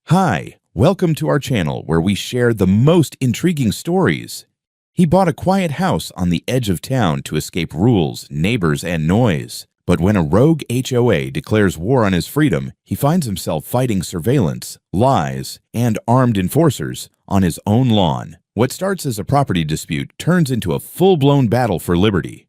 Hi, welcome to our channel where we share the most intriguing stories. He bought a quiet house on the edge of town to escape rules, neighbors, and noise. But when a rogue HOA declares war on his freedom, he finds himself fighting surveillance, lies, and armed enforcers on his own lawn. What starts as a property dispute turns into a full-blown battle for liberty.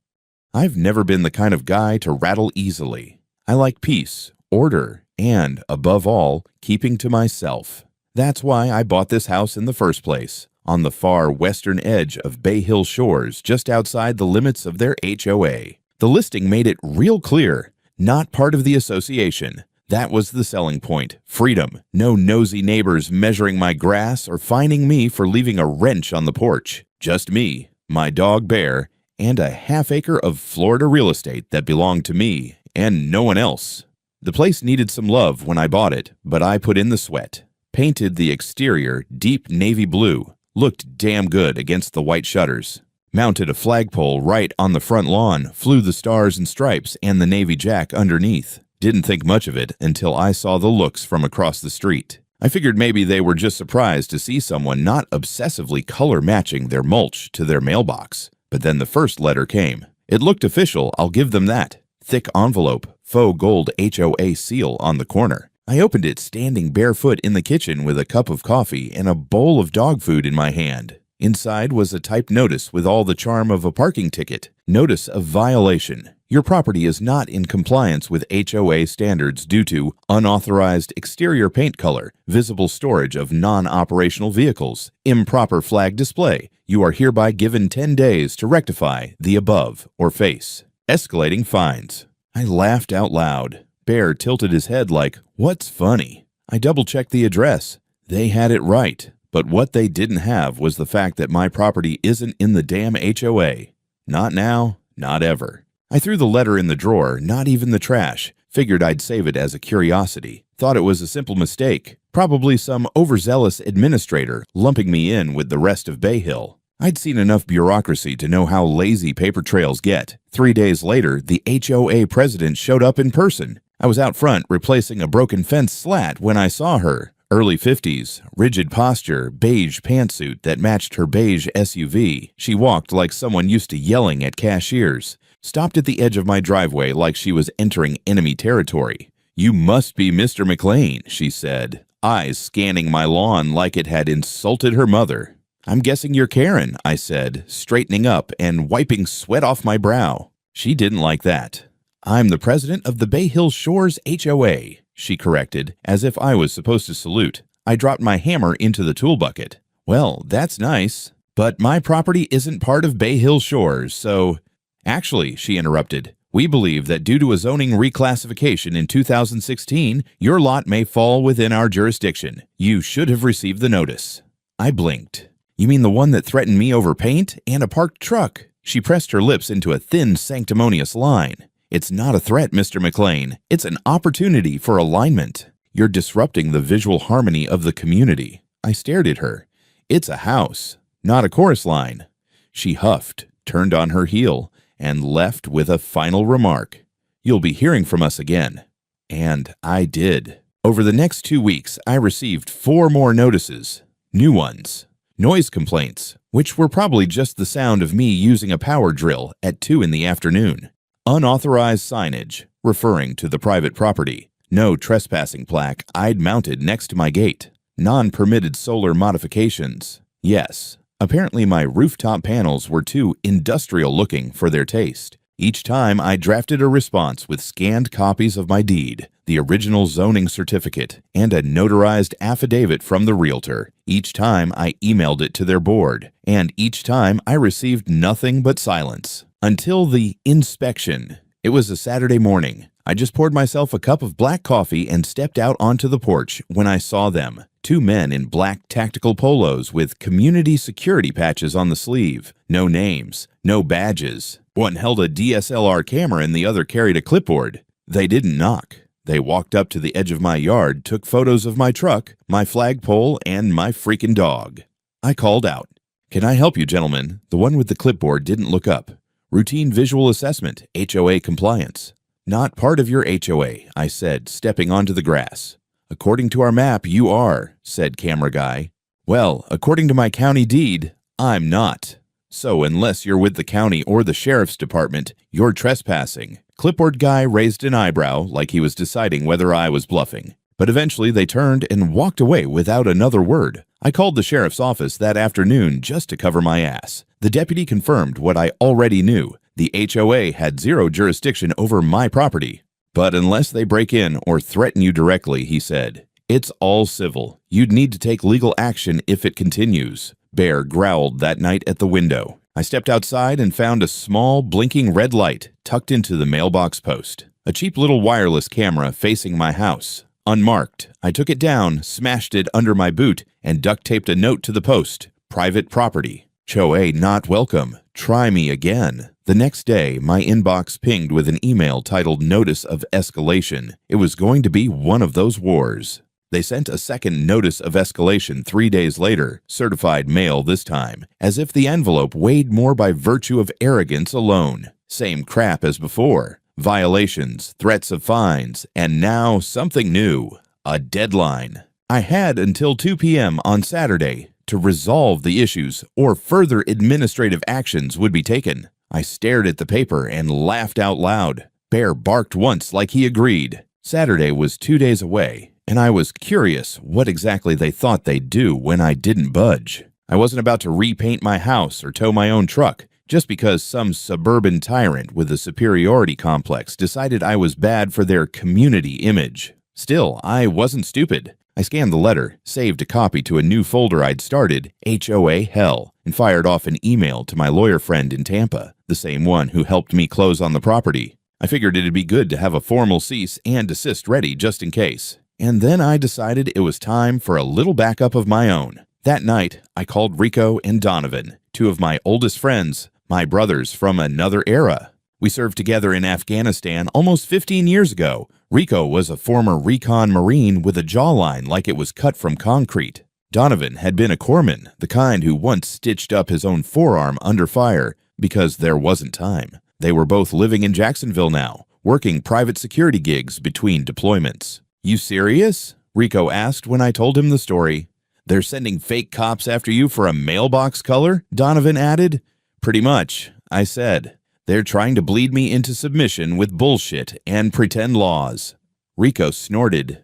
I've never been the kind of guy to rattle easily. I like peace, order, and, above all, keeping to myself. That's why I bought this house in the first place, on the far western edge of Bay Hill Shores, just outside the limits of their HOA. The listing made it real clear, not part of the association. That was the selling point. Freedom. No nosy neighbors measuring my grass or fining me for leaving a wrench on the porch. Just me, my dog Bear, and a half-acre of Florida real estate that belonged to me and no one else. The place needed some love when I bought it, but I put in the sweat. Painted the exterior deep navy blue. Looked damn good against the white shutters. Mounted a flagpole right on the front lawn, flew the stars and stripes and the navy jack underneath. Didn't think much of it until I saw the looks from across the street. I figured maybe they were just surprised to see someone not obsessively color matching their mulch to their mailbox. But then the first letter came. It looked official, I'll give them that. Thick envelope, faux gold HOA seal on the corner. I opened it standing barefoot in the kitchen with a cup of coffee and a bowl of dog food in my hand. Inside was a typed notice with all the charm of a parking ticket. Notice of violation. Your property is not in compliance with HOA standards due to unauthorized exterior paint color, visible storage of non-operational vehicles, improper flag display. You are hereby given 10 days to rectify the above or face escalating fines. I laughed out loud. Bear tilted his head like, "What's funny?" I double-checked the address. They had it right. But what they didn't have was the fact that my property isn't in the damn HOA. Not now, not ever. I threw the letter in the drawer, not even the trash. Figured I'd save it as a curiosity. Thought it was a simple mistake. Probably some overzealous administrator lumping me in with the rest of Bay Hill. I'd seen enough bureaucracy to know how lazy paper trails get. 3 days later, the HOA president showed up in person. I was out front replacing a broken fence slat when I saw her. Early 50s, rigid posture, beige pantsuit that matched her beige SUV. She walked like someone used to yelling at cashiers. Stopped at the edge of my driveway like she was entering enemy territory. "You must be Mr. McLean," she said, eyes scanning my lawn like it had insulted her mother. "I'm guessing you're Karen," I said, straightening up and wiping sweat off my brow. She didn't like that. "I'm the president of the Bay Hill Shores HOA," she corrected, as if I was supposed to salute. I dropped my hammer into the tool bucket. "Well, that's nice, but my property isn't part of Bay Hill Shores, so—" "Actually," she interrupted, "we believe that due to a zoning reclassification in 2016, your lot may fall within our jurisdiction. You should have received the notice." I blinked. "You mean the one that threatened me over paint and a parked truck?" She pressed her lips into a thin, sanctimonious line. "It's not a threat, Mr. McLean. It's an opportunity for alignment. You're disrupting the visual harmony of the community." I stared at her. "It's a house, not a chorus line." She huffed, turned on her heel, and left with a final remark. "You'll be hearing from us again." And I did. Over the next 2 weeks, I received 4 more notices. New ones. Noise complaints, which were probably just the sound of me using a power drill at 2 in the afternoon. Unauthorized signage, referring to the private property. No trespassing plaque I'd mounted next to my gate. Non-permitted solar modifications. Yes, apparently my rooftop panels were too industrial-looking for their taste. Each time I drafted a response with scanned copies of my deed, the original zoning certificate, and a notarized affidavit from the realtor. Each time I emailed it to their board, and each time I received nothing but silence. Until the inspection. It was a Saturday morning. I just poured myself a cup of black coffee and stepped out onto the porch when I saw them. 2 men in black tactical polos with community security patches on the sleeve. No names, no badges. One held a DSLR camera and the other carried a clipboard. They didn't knock. They walked up to the edge of my yard, took photos of my truck, my flagpole, and my freaking dog. I called out, "Can I help you, gentlemen?" The one with the clipboard didn't look up. "Routine visual assessment, HOA compliance." "Not part of your HOA," I said, stepping onto the grass. According to our map, you are, said camera guy. Well, according to my county deed, I'm not. So unless you're with the county or the sheriff's department, you're trespassing. Clipboard guy raised an eyebrow like he was deciding whether I was bluffing. But eventually they turned and walked away without another word. I called the sheriff's office that afternoon just to cover my ass. The deputy confirmed what I already knew. The HOA had zero jurisdiction over my property. But unless they break in or threaten you directly, he said, it's all civil. You'd need to take legal action if it continues. Bear growled that night at the window. I stepped outside and found a small, blinking red light tucked into the mailbox post. A cheap little wireless camera facing my house. Unmarked, I took it down, smashed it under my boot, and duct-taped a note to the post. Private property. HOA not welcome. Try me again. The next day, my inbox pinged with an email titled Notice of Escalation. It was going to be one of those wars. They sent a second notice of escalation 3 days later, certified mail this time, as if the envelope weighed more by virtue of arrogance alone. Same crap as before. Violations, threats of fines, and now something new, a deadline. I had until 2 p.m. on Saturday to resolve the issues or further administrative actions would be taken. I stared at the paper and laughed out loud. Bear barked once like he agreed. Saturday was 2 days away, and I was curious what exactly they thought they'd do when I didn't budge. I wasn't about to repaint my house or tow my own truck just because some suburban tyrant with a superiority complex decided I was bad for their community image. Still, I wasn't stupid. I scanned the letter, saved a copy to a new folder I'd started, HOA Hell, and fired off an email to my lawyer friend in Tampa, the same one who helped me close on the property. I figured it'd be good to have a formal cease and desist ready just in case. And then I decided it was time for a little backup of my own. That night, I called Rico and Donovan, two of my oldest friends, my brothers from another era. We served together in Afghanistan almost 15 years ago. Rico was a former recon Marine with a jawline like it was cut from concrete. Donovan had been a corpsman, the kind who once stitched up his own forearm under fire because there wasn't time. They were both living in Jacksonville now, working private security gigs between deployments. You serious? Rico asked when I told him the story. They're sending fake cops after you for a mailbox color? Donovan added. Pretty much, I said. They're trying to bleed me into submission with bullshit and pretend laws. Rico snorted.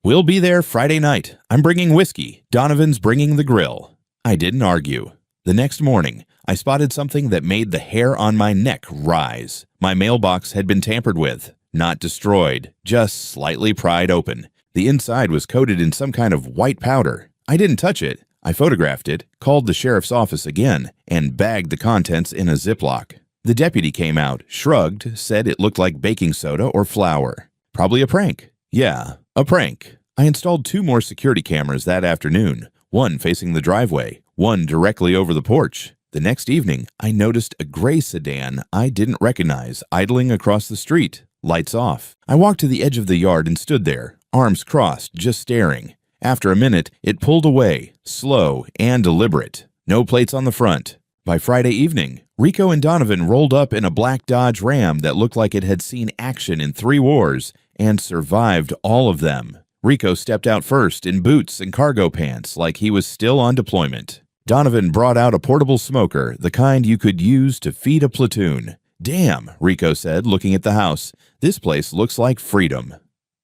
We'll be there Friday night. I'm bringing whiskey. Donovan's bringing the grill. I didn't argue. The next morning, I spotted something that made the hair on my neck rise. My mailbox had been tampered with. Not destroyed, just slightly pried open. The inside was coated in some kind of white powder. I didn't touch it. I photographed it, called the sheriff's office again, and bagged the contents in a Ziploc. The deputy came out, shrugged, said it looked like baking soda or flour. Probably a prank. Yeah, a prank. I installed 2 more security cameras that afternoon, one facing the driveway, one directly over the porch. The next evening, I noticed a gray sedan I didn't recognize idling across the street, lights off. I walked to the edge of the yard and stood there, arms crossed, just staring. After a minute, it pulled away, slow and deliberate. No plates on the front. By Friday evening, Rico and Donovan rolled up in a black Dodge Ram that looked like it had seen action in 3 wars and survived all of them. Rico stepped out first in boots and cargo pants like he was still on deployment. Donovan brought out a portable smoker, the kind you could use to feed a platoon. Damn, Rico said, looking at the house. This place looks like freedom.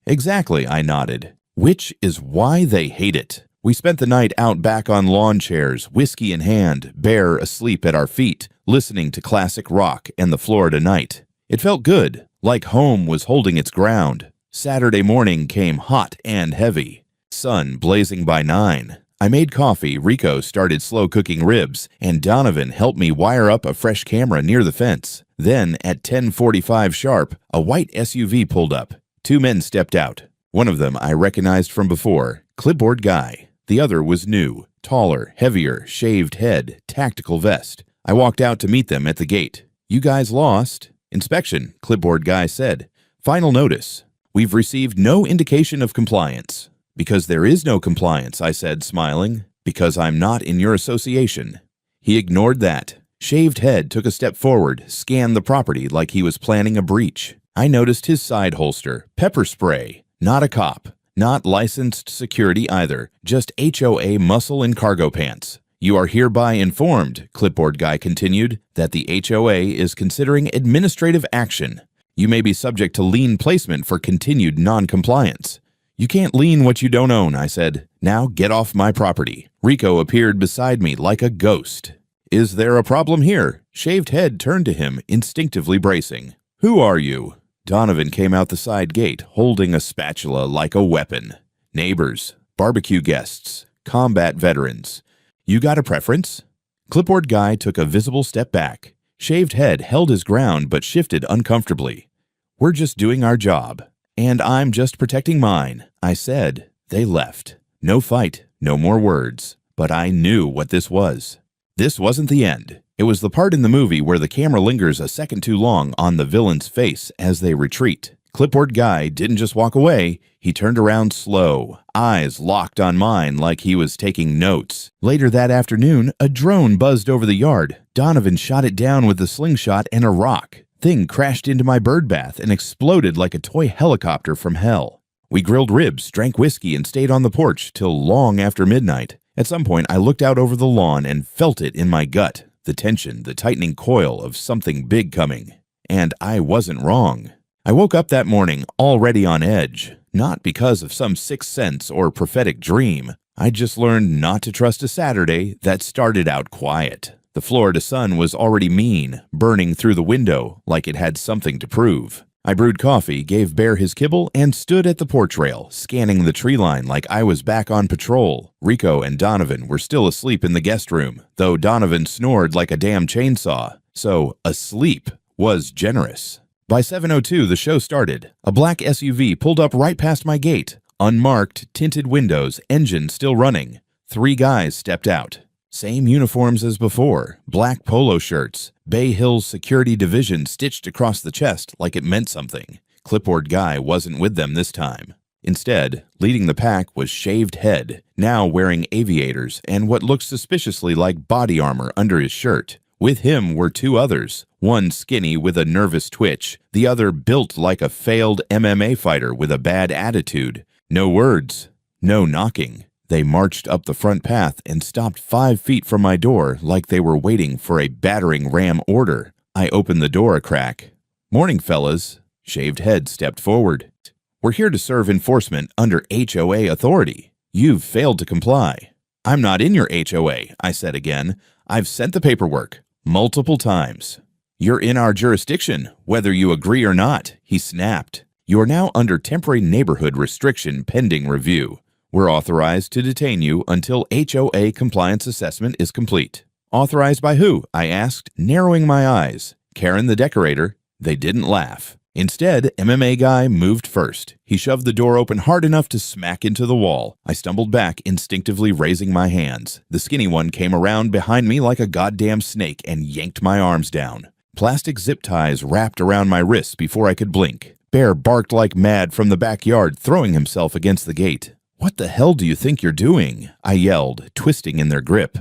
Exactly, I nodded. Which is why they hate it. We spent the night out back on lawn chairs, whiskey in hand, Bear asleep at our feet, listening to classic rock and the Florida night. It felt good, like home was holding its ground. Saturday morning came hot and heavy. Sun blazing by 9. I made coffee, Rico started slow cooking ribs, and Donovan helped me wire up a fresh camera near the fence. Then, at 10:45 sharp, a white SUV pulled up. 2 men stepped out. One of them I recognized from before, clipboard guy. The other was new, taller, heavier, shaved head, tactical vest. I walked out to meet them at the gate. You guys lost. Inspection, clipboard guy said. Final notice. We've received no indication of compliance. Because there is no compliance, I said, smiling. Because I'm not in your association. He ignored that. Shaved head took a step forward, scanned the property like he was planning a breach. I noticed his side holster, pepper spray. Not a cop. Not licensed security either, just HOA muscle and cargo pants. You are hereby informed, clipboard guy continued, that the HOA is considering administrative action. You may be subject to lien placement for continued non-compliance. You can't lien what you don't own, I said. Now get off my property. Rico appeared beside me like a ghost. Is there a problem here? Shaved head turned to him, instinctively bracing. Who are you? Donovan came out the side gate, holding a spatula like a weapon. Neighbors, barbecue guests, combat veterans. You got a preference? Clipboard guy took a visible step back. Shaved head held his ground but shifted uncomfortably. We're just doing our job. And I'm just protecting mine, I said. They left. No fight, no more words. But I knew what this was. This wasn't the end. It was the part in the movie where the camera lingers a second too long on the villain's face as they retreat. Clipboard guy didn't just walk away, he turned around slow, eyes locked on mine like he was taking notes. Later that afternoon, a drone buzzed over the yard. Donovan shot it down with a slingshot and a rock. Thing crashed into my bird bath and exploded like a toy helicopter from hell. We grilled ribs, drank whiskey, and stayed on the porch till long after midnight. At some point, I looked out over the lawn and felt it in my gut, the tension, the tightening coil of something big coming. And I wasn't wrong. I woke up that morning already on edge, not because of some sixth sense or prophetic dream. I just learned not to trust a Saturday that started out quiet. The Florida sun was already mean, burning through the window like it had something to prove. I brewed coffee, gave Bear his kibble, and stood at the porch rail, scanning the tree line like I was back on patrol. Rico and Donovan were still asleep in the guest room, though Donovan snored like a damn chainsaw. So, asleep was generous. By 7:02, the show started. A black SUV pulled up right past my gate. Unmarked, tinted windows, engine still running. 3 guys stepped out. Same uniforms as before, black polo shirts, Bay Hills Security Division stitched across the chest like it meant something. Clipboard guy wasn't with them this time. Instead, leading the pack was Shaved Head, now wearing aviators and what looked suspiciously like body armor under his shirt. With him were 2 others, one skinny with a nervous twitch, the other built like a failed MMA fighter with a bad attitude. No words, no knocking. They marched up the front path and stopped 5 feet from my door like they were waiting for a battering ram order. I opened the door a crack. Morning, fellas. Shaved Head stepped forward. We're here to serve enforcement under HOA authority. You've failed to comply. I'm not in your HOA, I said again. I've sent the paperwork multiple times. You're in our jurisdiction, whether you agree or not, he snapped. You are now under temporary neighborhood restriction pending review. We're authorized to detain you until HOA compliance assessment is complete. Authorized by who? I asked, narrowing my eyes. Karen the decorator. They didn't laugh. Instead, MMA guy moved first. He shoved the door open hard enough to smack into the wall. I stumbled back, instinctively raising my hands. The skinny one came around behind me like a goddamn snake and yanked my arms down. Plastic zip ties wrapped around my wrists before I could blink. Bear barked like mad from the backyard, throwing himself against the gate. What the hell do you think you're doing? I yelled, twisting in their grip.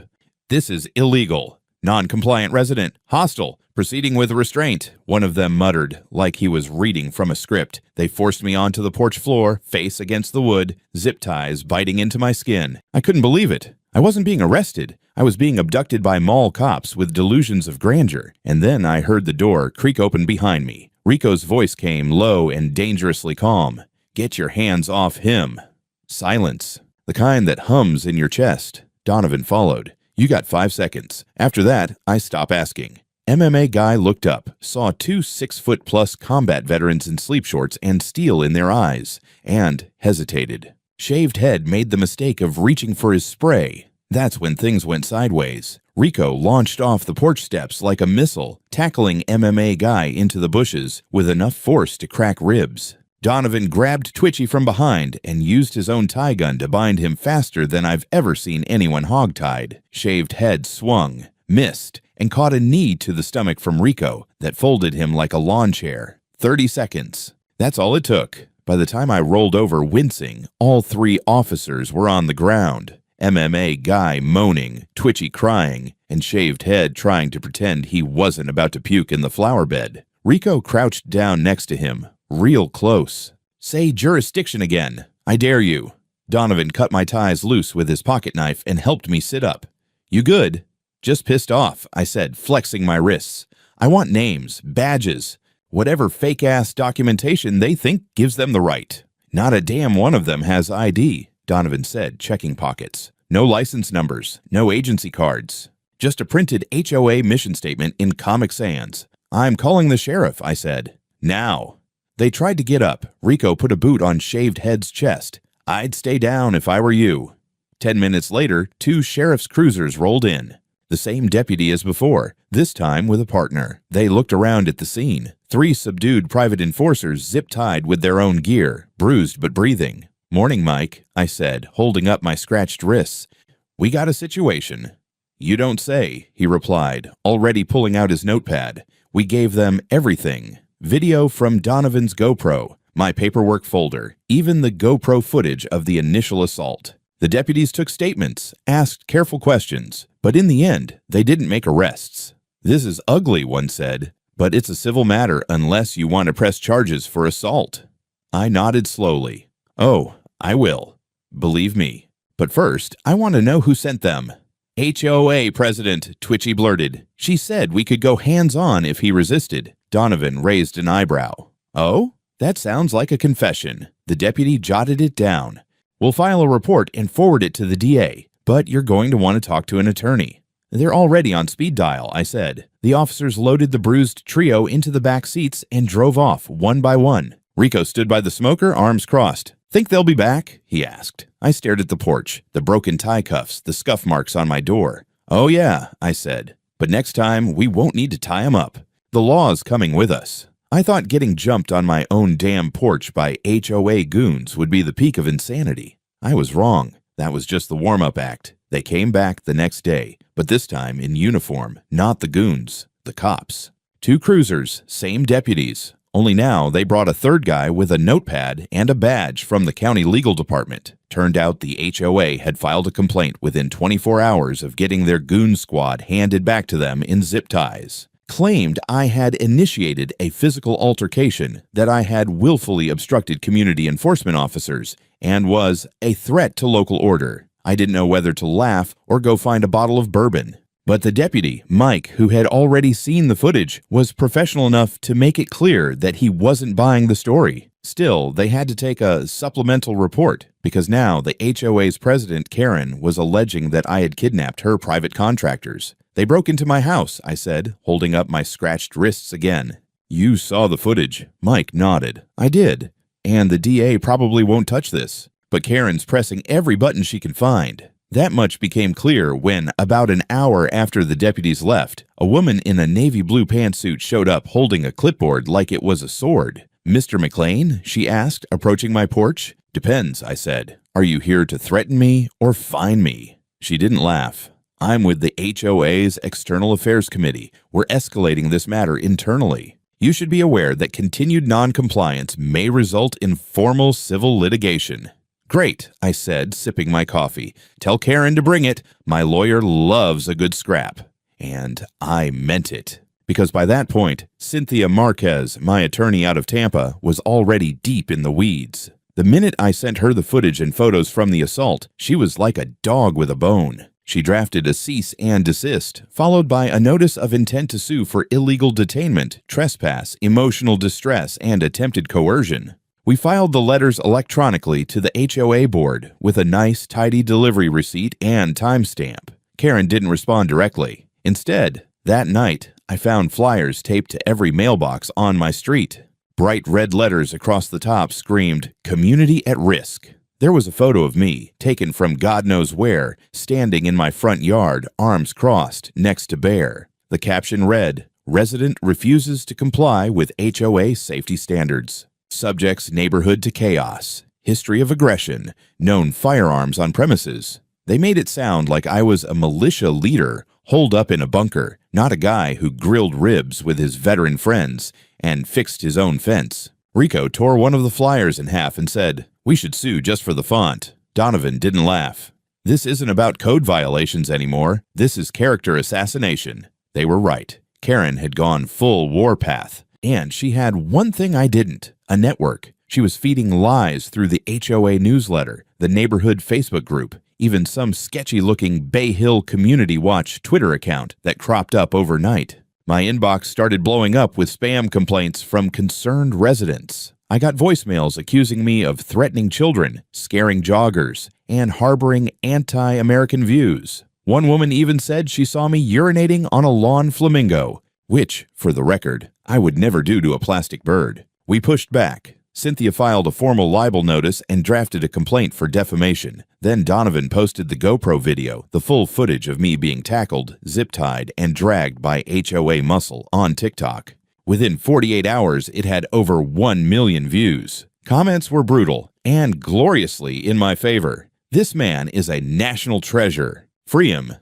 This is illegal. Non-compliant resident. Hostile. Proceeding with restraint, one of them muttered, like he was reading from a script. They forced me onto the porch floor, face against the wood, zip ties biting into my skin. I couldn't believe it. I wasn't being arrested. I was being abducted by mall cops with delusions of grandeur. And then I heard the door creak open behind me. Rico's voice came low and dangerously calm. Get your hands off him. Silence. The kind that hums in your chest. Donovan followed. You got 5 seconds. After that, I stop asking. MMA guy looked up, saw 2 6-foot-plus combat veterans in sleep shorts and steel in their eyes, and hesitated. Shaved Head made the mistake of reaching for his spray. That's when things went sideways. Rico launched off the porch steps like a missile, tackling MMA guy into the bushes with enough force to crack ribs. Donovan grabbed Twitchy from behind and used his own tie gun to bind him faster than I've ever seen anyone hogtied. Shaved Head swung, missed, and caught a knee to the stomach from Rico that folded him like a lawn chair. 30 seconds. That's all it took. By the time I rolled over wincing, all 3 officers were on the ground. MMA guy moaning, Twitchy crying, and Shaved Head trying to pretend he wasn't about to puke in the flower bed. Rico crouched down next to him, real close. Say jurisdiction again. I dare you. Donovan cut my ties loose with his pocket knife and helped me sit up. You good? Just pissed off, I said, flexing my wrists. I want names, badges, whatever fake-ass documentation they think gives them the right. Not a damn one of them has ID, Donovan said, checking pockets. No license numbers, no agency cards. Just a printed HOA mission statement in Comic Sans. I'm calling the sheriff, I said. Now. They tried to get up. Rico put a boot on Shaved Head's chest. I'd stay down if I were you. 10 minutes later, 2 sheriff's cruisers rolled in. The same deputy as before, this time with a partner. They looked around at the scene. 3 subdued private enforcers zip-tied with their own gear, bruised but breathing. Morning, Mike, I said, holding up my scratched wrists. We got a situation. You don't say, he replied, already pulling out his notepad. We gave them everything. Video from Donovan's GoPro, my paperwork folder, even the GoPro footage of the initial assault. The deputies took statements, asked careful questions, but in the end, they didn't make arrests. This is ugly, one said, but it's a civil matter unless you want to press charges for assault. I nodded slowly. Oh, I will. Believe me. But first, I want to know who sent them. HOA president, Twitchy blurted. She said we could go hands-on if he resisted. Donovan raised an eyebrow. Oh? That sounds like a confession. The deputy jotted it down. We'll file a report and forward it to the DA, but you're going to want to talk to an attorney. They're already on speed dial, I said. The officers loaded the bruised trio into the back seats and drove off one by one. Rico stood by the smoker, arms crossed. Think they'll be back? He asked. I stared at the porch, the broken tie cuffs, the scuff marks on my door. Oh yeah, I said. But next time, we won't need to tie 'em up. The law's coming with us. I thought getting jumped on my own damn porch by HOA goons would be the peak of insanity. I was wrong. That was just the warm-up act. They came back the next day, but this time in uniform, not the goons, the cops. 2 cruisers, same deputies. Only now they brought a third guy with a notepad and a badge from the county legal department. Turned out the HOA had filed a complaint within 24 hours of getting their goon squad handed back to them in zip ties. Claimed I had initiated a physical altercation, that I had willfully obstructed community enforcement officers, and was a threat to local order. I didn't know whether to laugh or go find a bottle of bourbon. But the deputy, Mike, who had already seen the footage, was professional enough to make it clear that he wasn't buying the story. Still, they had to take a supplemental report, because now the HOA's president, Karen, was alleging that I had kidnapped her private contractors. They broke into my house, I said, holding up my scratched wrists again. You saw the footage. Mike nodded. I did. And the DA probably won't touch this. But Karen's pressing every button she can find. That much became clear when, about an hour after the deputies left, a woman in a navy blue pantsuit showed up holding a clipboard like it was a sword. Mr. McLean? She asked, approaching my porch. Depends, I said. Are you here to threaten me or fine me? She didn't laugh. I'm with the HOA's External Affairs Committee. We're escalating this matter internally. You should be aware that continued non-compliance may result in formal civil litigation. Great, I said, sipping my coffee. Tell Karen to bring it. My lawyer loves a good scrap. And I meant it. Because by that point, Cynthia Marquez, my attorney out of Tampa, was already deep in the weeds. The minute I sent her the footage and photos from the assault, she was like a dog with a bone. She drafted a cease and desist, followed by a notice of intent to sue for illegal detainment, trespass, emotional distress, and attempted coercion. We filed the letters electronically to the HOA board with a nice, tidy delivery receipt and timestamp. Karen didn't respond directly. Instead, that night, I found flyers taped to every mailbox on my street. Bright red letters across the top screamed, "Community at Risk." There was a photo of me, taken from God knows where, standing in my front yard, arms crossed, next to Bear. The caption read, "Resident refuses to comply with HOA safety standards. Subjects neighborhood to chaos. History of aggression. Known firearms on premises." They made it sound like I was a militia leader holed up in a bunker, not a guy who grilled ribs with his veteran friends and fixed his own fence. Rico tore one of the flyers in half and said, "We should sue just for the font." Donovan didn't laugh. "This isn't about code violations anymore. This is character assassination." They were right. Karen had gone full warpath. And she had one thing I didn't, a network. She was feeding lies through the HOA newsletter, the neighborhood Facebook group, even some sketchy-looking Bay Hill Community Watch Twitter account that cropped up overnight. My inbox started blowing up with spam complaints from concerned residents. I got voicemails accusing me of threatening children, scaring joggers, and harboring anti-American views. One woman even said she saw me urinating on a lawn flamingo, which, for the record, I would never do to a plastic bird. We pushed back. Cynthia filed a formal libel notice and drafted a complaint for defamation. Then Donovan posted the GoPro video, the full footage of me being tackled, zip-tied, and dragged by HOA muscle on TikTok. Within 48 hours, it had over 1 million views. Comments were brutal and gloriously in my favor. This man is a national treasure. Free him.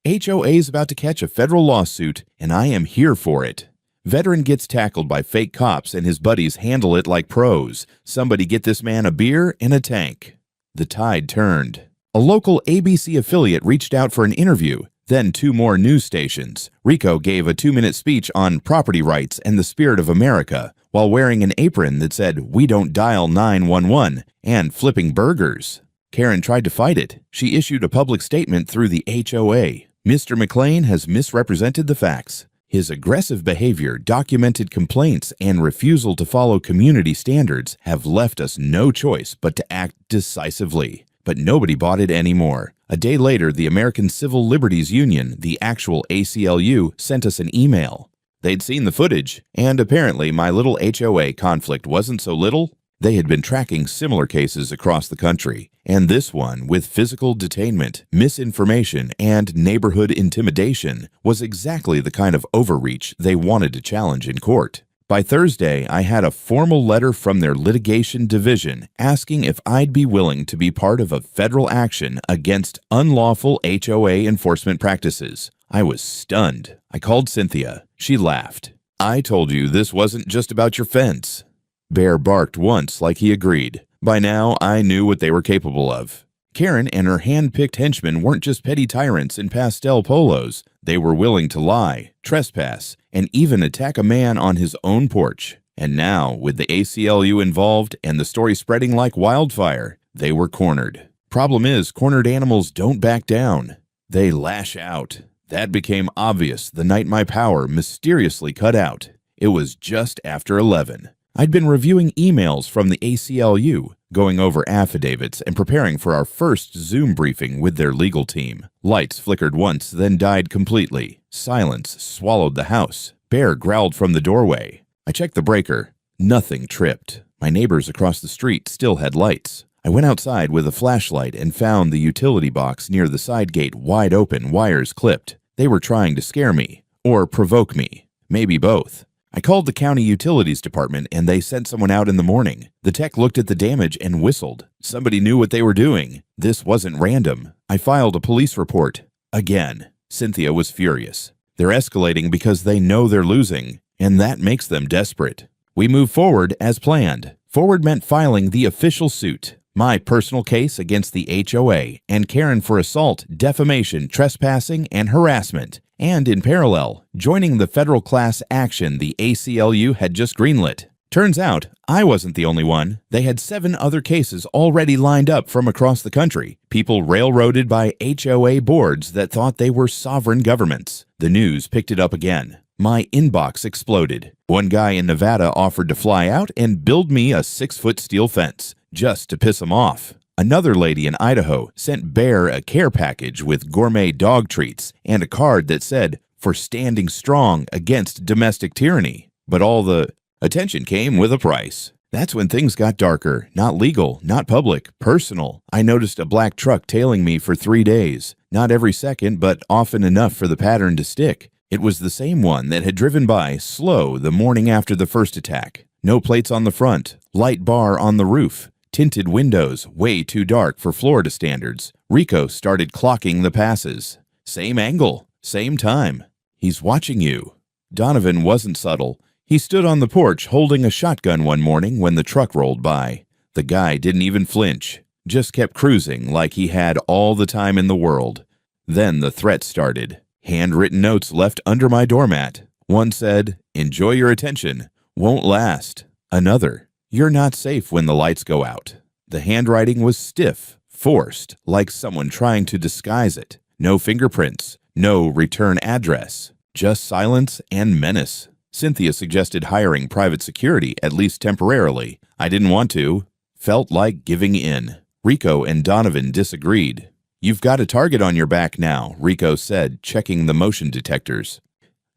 HOA is about to catch a federal lawsuit, and I am here for it. Veteran gets tackled by fake cops and his buddies handle it like pros. Somebody get this man a beer and a tank. The tide turned. A local ABC affiliate reached out for an interview, then 2 more news stations. Rico gave a 2-minute speech on property rights and the spirit of America while wearing an apron that said, "We don't dial 911," and flipping burgers. Karen tried to fight it. She issued a public statement through the HOA. Mr. McLean has misrepresented the facts. His aggressive behavior, documented complaints, and refusal to follow community standards have left us no choice but to act decisively. But nobody bought it anymore. A day later, the American Civil Liberties Union, the actual ACLU, sent us an email. They'd seen the footage, and apparently my little HOA conflict wasn't so little. They had been tracking similar cases across the country, and this one, with physical detainment, misinformation, and neighborhood intimidation, was exactly the kind of overreach they wanted to challenge in court. By Thursday, I had a formal letter from their litigation division asking if I'd be willing to be part of a federal action against unlawful HOA enforcement practices. I was stunned. I called Cynthia. She laughed. "I told you this wasn't just about your fence." Bear barked once like he agreed. By now, I knew what they were capable of. Karen and her hand-picked henchmen weren't just petty tyrants in pastel polos. They were willing to lie, trespass, and even attack a man on his own porch. And now, with the ACLU involved and the story spreading like wildfire, they were cornered. Problem is, cornered animals don't back down. They lash out. That became obvious the night my power mysteriously cut out. It was just after 11. I'd been reviewing emails from the ACLU, going over affidavits, and preparing for our first Zoom briefing with their legal team. Lights flickered once, then died completely. Silence swallowed the house. Bear growled from the doorway. I checked the breaker. Nothing tripped. My neighbors across the street still had lights. I went outside with a flashlight and found the utility box near the side gate wide open, wires clipped. They were trying to scare me, or provoke me. Maybe both. I called the county utilities department and they sent someone out in the morning. The tech looked at the damage and whistled. Somebody knew what they were doing. This wasn't random. I filed a police report. Again. Cynthia was furious. They're escalating because they know they're losing, and that makes them desperate. We moved forward as planned. Forward meant filing the official suit. My personal case against the HOA and Karen for assault, defamation, trespassing, and harassment. And in parallel, joining the federal class action the ACLU had just greenlit. Turns out, I wasn't the only one. They had 7 other cases already lined up from across the country. People railroaded by HOA boards that thought they were sovereign governments. The news picked it up again. My inbox exploded. One guy in Nevada offered to fly out and build me a 6-foot steel fence, just to piss him off. Another lady in Idaho sent Bear a care package with gourmet dog treats and a card that said, "For standing strong against domestic tyranny." But all the attention came with a price. That's when things got darker. Not legal, not public, personal. I noticed a black truck tailing me for 3 days. Not every second, but often enough for the pattern to stick. It was the same one that had driven by, slow, the morning after the first attack. No plates on the front, light bar on the roof. Tinted windows, way too dark for Florida standards. Rico started clocking the passes. Same angle, same time. He's watching you. Donovan wasn't subtle. He stood on the porch holding a shotgun one morning when the truck rolled by. The guy didn't even flinch, just kept cruising like he had all the time in the world. Then the threat started. Handwritten notes left under my doormat. One said, "Enjoy your attention. Won't last." Another, "You're not safe when the lights go out." The handwriting was stiff, forced, like someone trying to disguise it. No fingerprints, no return address, just silence and menace. Cynthia suggested hiring private security, at least temporarily. I didn't want to. Felt like giving in. Rico and Donovan disagreed. "You've got a target on your back now," Rico said, checking the motion detectors.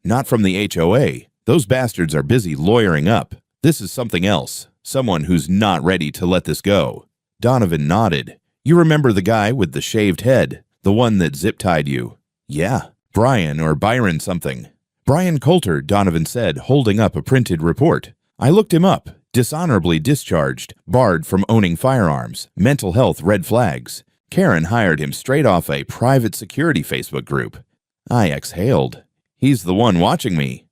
"Not from the HOA. Those bastards are busy lawyering up. This is something else. Someone who's not ready to let this go." Donovan nodded. "You remember the guy with the shaved head? The one that zip-tied you?" "Yeah. Brian or Byron something." "Brian Coulter," Donovan said, holding up a printed report. "I looked him up. Dishonorably discharged, barred from owning firearms, mental health red flags. Karen hired him straight off a private security Facebook group." I exhaled. "He's the one watching me."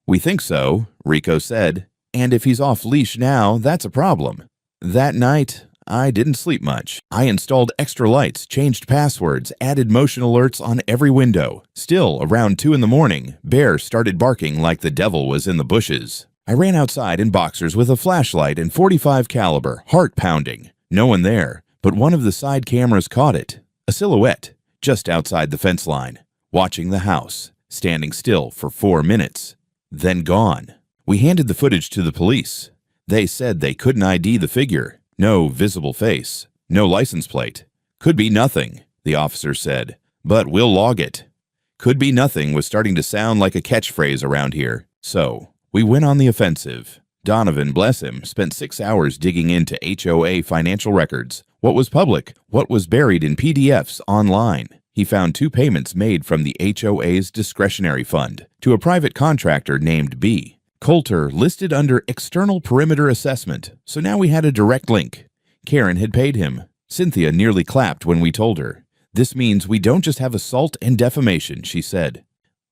"We think so," Rico said. "And if he's off leash now, that's a problem." That night, I didn't sleep much. I installed extra lights, changed passwords, added motion alerts on every window. Still, around 2 in the morning, Bear started barking like the devil was in the bushes. I ran outside in boxers with a flashlight and .45 caliber, heart pounding. No one there, but one of the side cameras caught it. A silhouette, just outside the fence line, watching the house, standing still for 4 minutes, then gone. We handed the footage to the police. They said they couldn't ID the figure. No visible face, no license plate. "Could be nothing," the officer said, "but we'll log it." "Could be nothing" was starting to sound like a catchphrase around here. So, we went on the offensive. Donovan, bless him, spent 6 hours digging into HOA financial records. What was public? What was buried in PDFs online? He found 2 payments made from the HOA's discretionary fund to a private contractor named B. Coulter listed under external perimeter assessment, so now we had a direct link. Karen had paid him. Cynthia nearly clapped when we told her. "This means we don't just have assault and defamation," she said.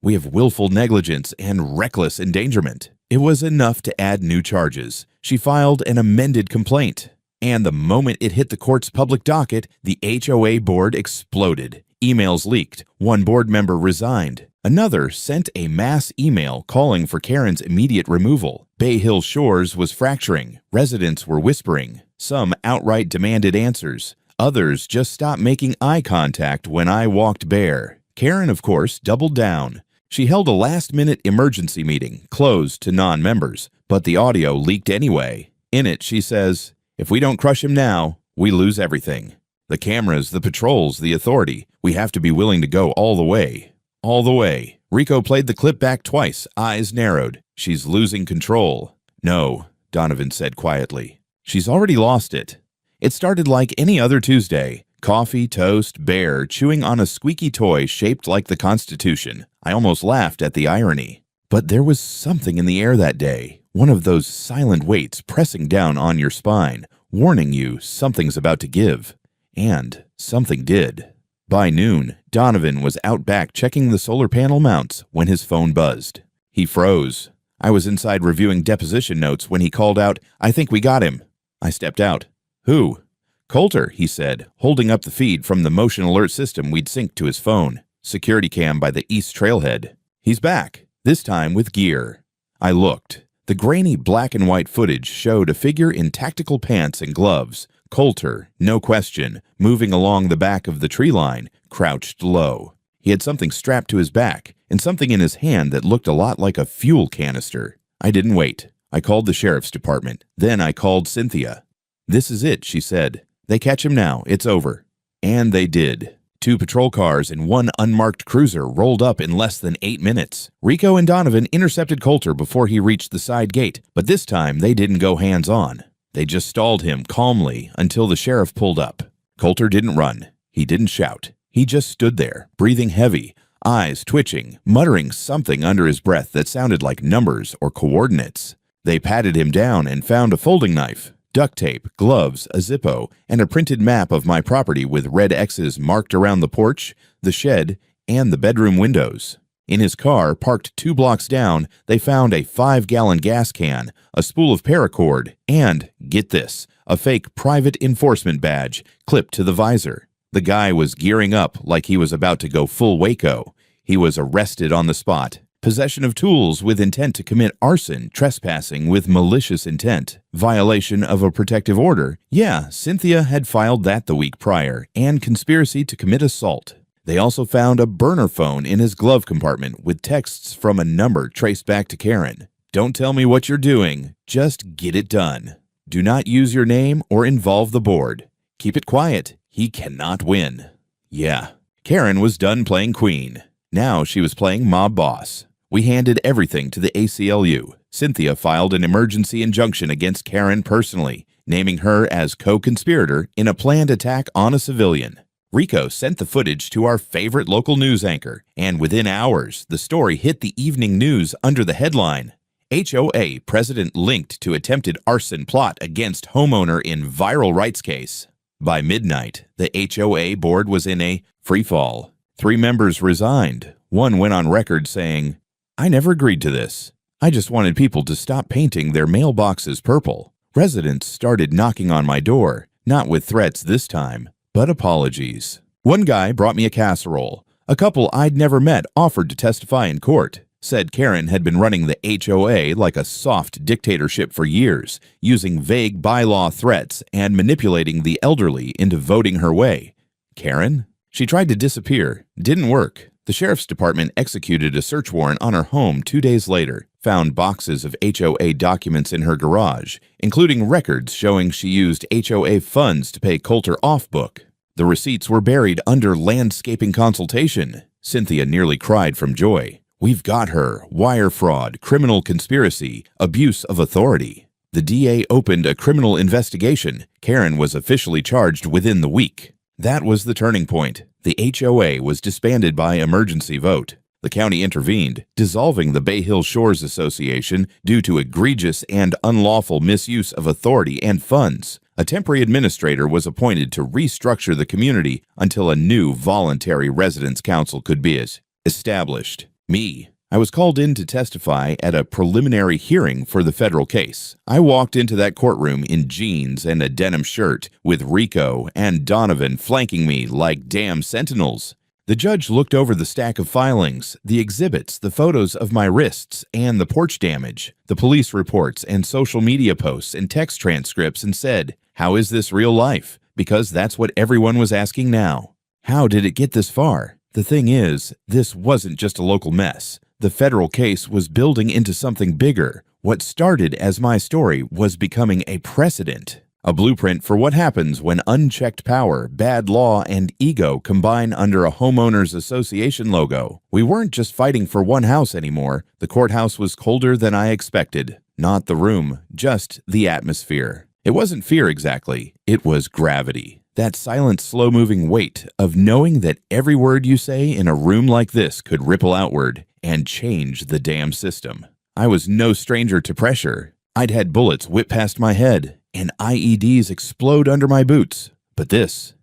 "We have willful negligence and reckless endangerment." It was enough to add new charges. She filed an amended complaint. And the moment it hit the court's public docket, the HOA board exploded. Emails leaked. One board member resigned. Another sent a mass email calling for Karen's immediate removal. Bay Hill Shores was fracturing. Residents were whispering. Some outright demanded answers. Others just stopped making eye contact when I walked bare. Karen, of course, doubled down. She held a last-minute emergency meeting, closed to non-members, but the audio leaked anyway. In it, she says, "If we don't crush him now, we lose everything. The cameras, the patrols, the authority. We have to be willing to go all the way. All the way." Rico played the clip back twice, eyes narrowed. "She's losing control." "No," Donovan said quietly. "She's already lost it." It started like any other Tuesday. Coffee, toast, Bear, chewing on a squeaky toy shaped like the Constitution. I almost laughed at the irony. But there was something in the air that day. One of those silent weights pressing down on your spine, warning you something's about to give. And something did. By noon, Donovan was out back checking the solar panel mounts when his phone buzzed. He froze. I was inside reviewing deposition notes when he called out, "I think we got him." I stepped out. "Who?" "Coulter," he said, holding up the feed from the motion alert system we'd synced to his phone. Security cam by the east trailhead. "He's back, this time with gear." I looked. The grainy black and white footage showed a figure in tactical pants and gloves. Coulter, no question, moving along the back of the tree line, crouched low. He had something strapped to his back and something in his hand that looked a lot like a fuel canister. I didn't wait. I called the sheriff's department. Then I called Cynthia. "This is it," she said. "They catch him now. It's over." And they did. 2 patrol cars and 1 unmarked cruiser rolled up in less than 8 minutes. Rico and Donovan intercepted Coulter before he reached the side gate, but this time they didn't go hands-on. They just stalled him calmly until the sheriff pulled up. Coulter didn't run. He didn't shout. He just stood there, breathing heavy, eyes twitching, muttering something under his breath that sounded like numbers or coordinates. They patted him down and found a folding knife, duct tape, gloves, a Zippo, and a printed map of my property with red X's marked around the porch, the shed, and the bedroom windows. In his car, parked 2 blocks down, they found a 5-gallon gas can, a spool of paracord, and, get this, a fake private enforcement badge clipped to the visor. The guy was gearing up like he was about to go full Waco. He was arrested on the spot. possession of tools with intent to commit arson, trespassing with malicious intent, violation of a protective order. Yeah, Cynthia had filed that the week prior, and conspiracy to commit assault. They also found a burner phone in his glove compartment with texts from a number traced back to Karen. Don't tell me what you're doing, just get it done. Do not use your name or involve the board. Keep it quiet, he cannot win. Yeah, Karen was done playing queen. Now she was playing mob boss. We handed everything to the ACLU. Cynthia filed an emergency injunction against Karen personally, naming her as co-conspirator in a planned attack on a civilian. Rico sent the footage to our favorite local news anchor, and within hours, the story hit the evening news under the headline, HOA President linked to attempted arson plot against homeowner in viral rights case. By midnight, the HOA board was in a free fall. 3 members resigned. One went on record saying, "I never agreed to this. I just wanted people to stop painting their mailboxes purple." Residents started knocking on my door, not with threats this time, but apologies. One guy brought me a casserole. A couple I'd never met offered to testify in court. Said Karen had been running the HOA like a soft dictatorship for years, using vague bylaw threats and manipulating the elderly into voting her way. Karen? She tried to disappear. Didn't work. The sheriff's department executed a search warrant on her home 2 days later, found boxes of HOA documents in her garage, including records showing she used HOA funds to pay Coulter off book. The receipts were buried under landscaping consultation. Cynthia nearly cried from joy. We've got her. Wire fraud, criminal conspiracy, abuse of authority. The DA opened a criminal investigation. Karen was officially charged within the week. That was the turning point. The HOA was disbanded by emergency vote. The county intervened, dissolving the Bay Hill Shores Association due to egregious and unlawful misuse of authority and funds. A temporary administrator was appointed to restructure the community until a new voluntary residence council could be established. Me. I was called in to testify at a preliminary hearing for the federal case. I walked into that courtroom in jeans and a denim shirt, with Rico and Donovan flanking me like damn sentinels. The judge looked over the stack of filings, the exhibits, the photos of my wrists and the porch damage, the police reports and social media posts and text transcripts, and said, "How is this real life?" Because that's what everyone was asking now. How did it get this far? The thing is, this wasn't just a local mess. The federal case was building into something bigger. What started as my story was becoming a precedent, a blueprint for what happens when unchecked power, bad law, and ego combine under a homeowners association logo. We weren't just fighting for one house anymore. The courthouse was colder than I expected. Not the room, just the atmosphere. It wasn't fear exactly. It was gravity. That silent, slow-moving weight of knowing that every word you say in a room like this could ripple outward and change the damn system. I was no stranger to pressure. I'd had bullets whip past my head and IEDs explode under my boots. But this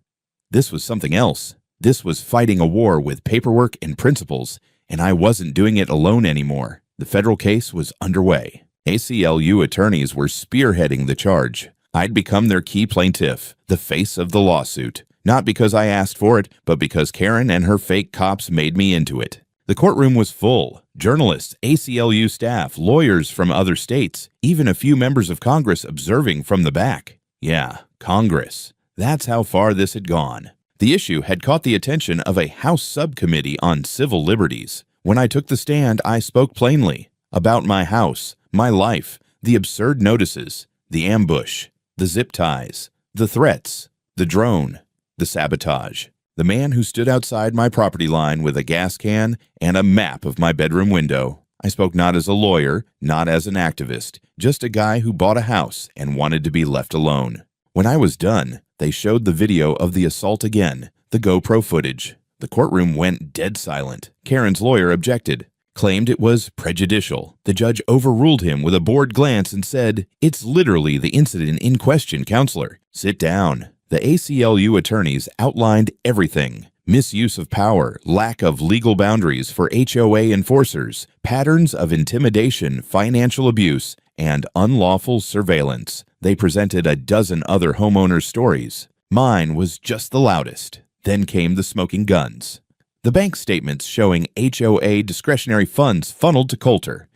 was something else. This was fighting a war with paperwork and principles, and I wasn't doing it alone anymore. The federal case was underway. ACLU attorneys were spearheading the charge. I'd become their key plaintiff, the face of the lawsuit. Not because I asked for it, but because Karen and her fake cops made me into it. The courtroom was full. Journalists, ACLU staff, lawyers from other states, even a few members of Congress observing from the back. Yeah, Congress. That's how far this had gone. The issue had caught the attention of a House subcommittee on civil liberties. When I took the stand, I spoke plainly about my house, my life, the absurd notices, the ambush, the zip ties, the threats, the drone, the sabotage. The man who stood outside my property line with a gas can and a map of my bedroom window. I spoke not as a lawyer, not as an activist, just a guy who bought a house and wanted to be left alone. When I was done, they showed the video of the assault again, the GoPro footage. The courtroom went dead silent. Karen's lawyer objected, claimed it was prejudicial. The judge overruled him with a bored glance and said, "It's literally the incident in question, counselor. Sit down." The ACLU attorneys outlined everything: misuse of power, lack of legal boundaries for HOA enforcers, patterns of intimidation, financial abuse, and unlawful surveillance. They presented a dozen other homeowners' stories. Mine was just the loudest. Then came the smoking guns. The bank statements showing HOA discretionary funds funneled to Coulter.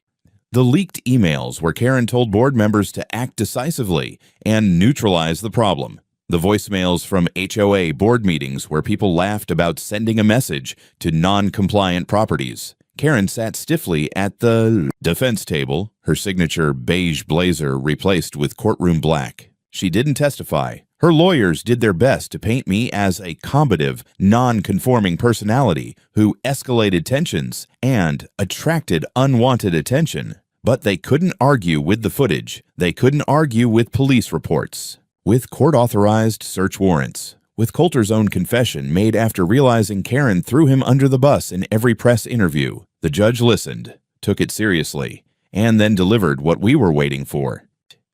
The leaked emails where Karen told board members to act decisively and neutralize the problem. The voicemails from HOA board meetings where people laughed about sending a message to non-compliant properties. Karen sat stiffly at the defense table, her signature beige blazer replaced with courtroom black. She didn't testify. Her lawyers did their best to paint me as a combative, non-conforming personality who escalated tensions and attracted unwanted attention. But they couldn't argue with the footage. They couldn't argue with police reports, with court-authorized search warrants, with Coulter's own confession made after realizing Karen threw him under the bus in every press interview. The judge listened, took it seriously, and then delivered what we were waiting for.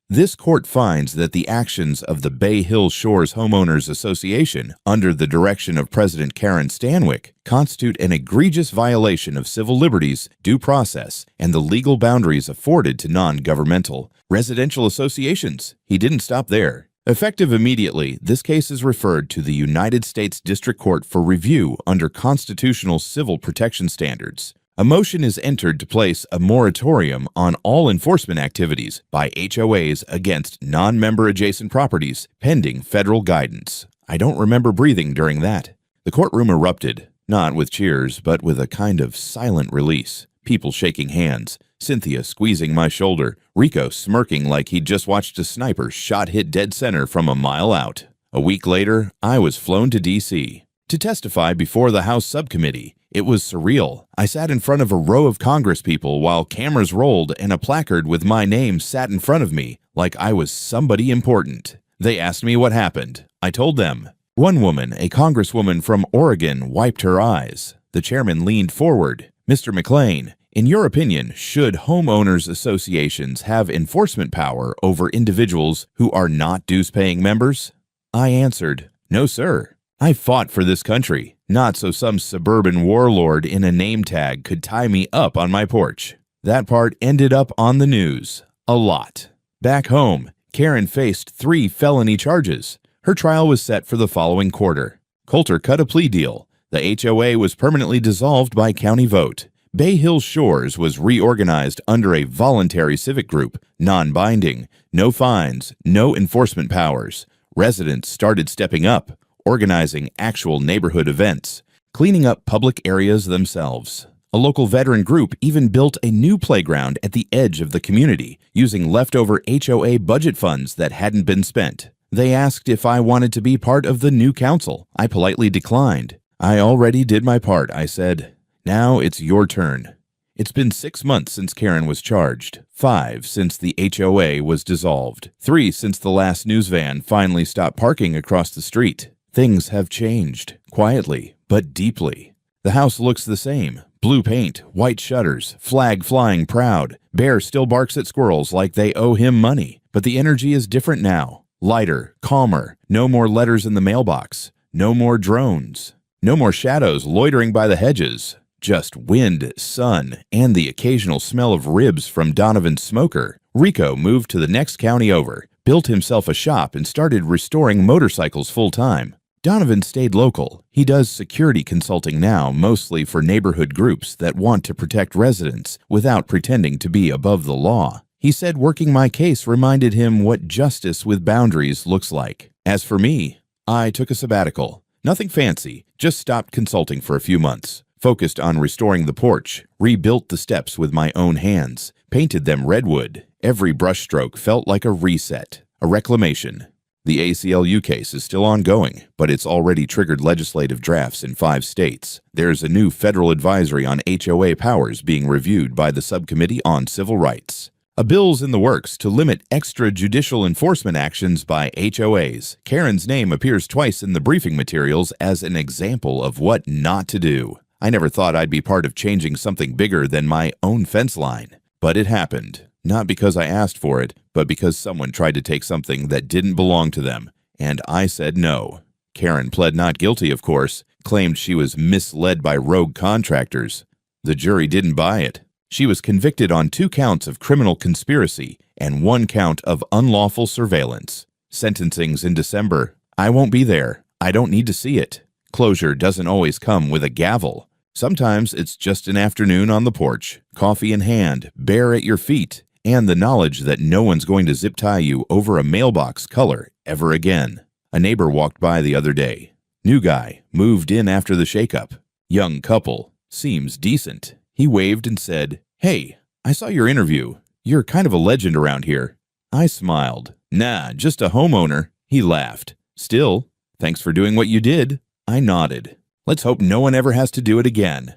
This court finds that the actions of the Bay Hill Shores Homeowners Association, under the direction of President Karen Stanwyck, constitute an egregious violation of civil liberties, due process, and the legal boundaries afforded to non-governmental residential associations. He didn't stop there. Effective immediately, this case is referred to the United States District Court for review under constitutional civil protection standards. A motion is entered to place a moratorium on all enforcement activities by HOAs against non-member adjacent properties pending federal guidance. I don't remember breathing during that. The courtroom erupted, not with cheers, but with a kind of silent release. People shaking hands, Cynthia squeezing my shoulder, Rico smirking like he'd just watched a sniper shot hit dead center from a mile out. A week later, I was flown to D.C. to testify before the House subcommittee. It was surreal. I sat in front of a row of congresspeople while cameras rolled and a placard with my name sat in front of me like I was somebody important. They asked me what happened. I told them. One woman, a congresswoman from Oregon, wiped her eyes. The chairman leaned forward. Mr. McLean, in your opinion, should homeowners associations have enforcement power over individuals who are not dues-paying members? I answered, no, sir. I fought for this country, not so some suburban warlord in a name tag could tie me up on my porch. That part ended up on the news. A lot. Back home, Karen faced 3 felony charges. Her trial was set for the following quarter. Coulter cut a plea deal. The HOA was permanently dissolved by county vote. Bay Hill Shores was reorganized under a voluntary civic group, non-binding, no fines, no enforcement powers. Residents started stepping up, organizing actual neighborhood events, cleaning up public areas themselves. A local veteran group even built a new playground at the edge of the community, using leftover HOA budget funds that hadn't been spent. They asked if I wanted to be part of the new council. I politely declined. I already did my part, I said. Now it's your turn. It's been 6 months since Karen was charged, 5 since the HOA was dissolved, 3 since the last news van finally stopped parking across the street. Things have changed, quietly, but deeply. The house looks the same. Blue paint, white shutters, flag flying proud. Bear still barks at squirrels like they owe him money. But the energy is different now. Lighter, calmer, no more letters in the mailbox. No more drones. No more shadows loitering by the hedges. Just wind, sun, and the occasional smell of ribs from Donovan's smoker. Rico moved to the next county over, built himself a shop, and started restoring motorcycles full-time. Donovan stayed local. He does security consulting now, mostly for neighborhood groups that want to protect residents without pretending to be above the law. He said working my case reminded him what justice with boundaries looks like. As for me, I took a sabbatical. Nothing fancy, just stopped consulting for a few months. Focused on restoring the porch, rebuilt the steps with my own hands, painted them redwood. Every brushstroke felt like a reset, a reclamation. The ACLU case is still ongoing, but it's already triggered legislative drafts in 5 states. There's a new federal advisory on HOA powers being reviewed by the Subcommittee on Civil Rights. A bill's in the works to limit extrajudicial enforcement actions by HOAs. Karen's name appears twice in the briefing materials as an example of what not to do. I never thought I'd be part of changing something bigger than my own fence line. But it happened. Not because I asked for it, but because someone tried to take something that didn't belong to them, and I said no. Karen pled not guilty, of course, claimed she was misled by rogue contractors. The jury didn't buy it. She was convicted on 2 counts of criminal conspiracy and 1 count of unlawful surveillance. Sentencing's in December. I won't be there. I don't need to see it. Closure doesn't always come with a gavel. Sometimes it's just an afternoon on the porch, coffee in hand, bear at your feet, and the knowledge that no one's going to zip tie you over a mailbox color ever again. A neighbor walked by the other day. New guy, moved in after the shakeup. Young couple, seems decent. He waved and said, "Hey, I saw your interview. You're kind of a legend around here." I smiled. "Nah, just a homeowner." He laughed. "Still, thanks for doing what you did." I nodded. Let's hope no one ever has to do it again.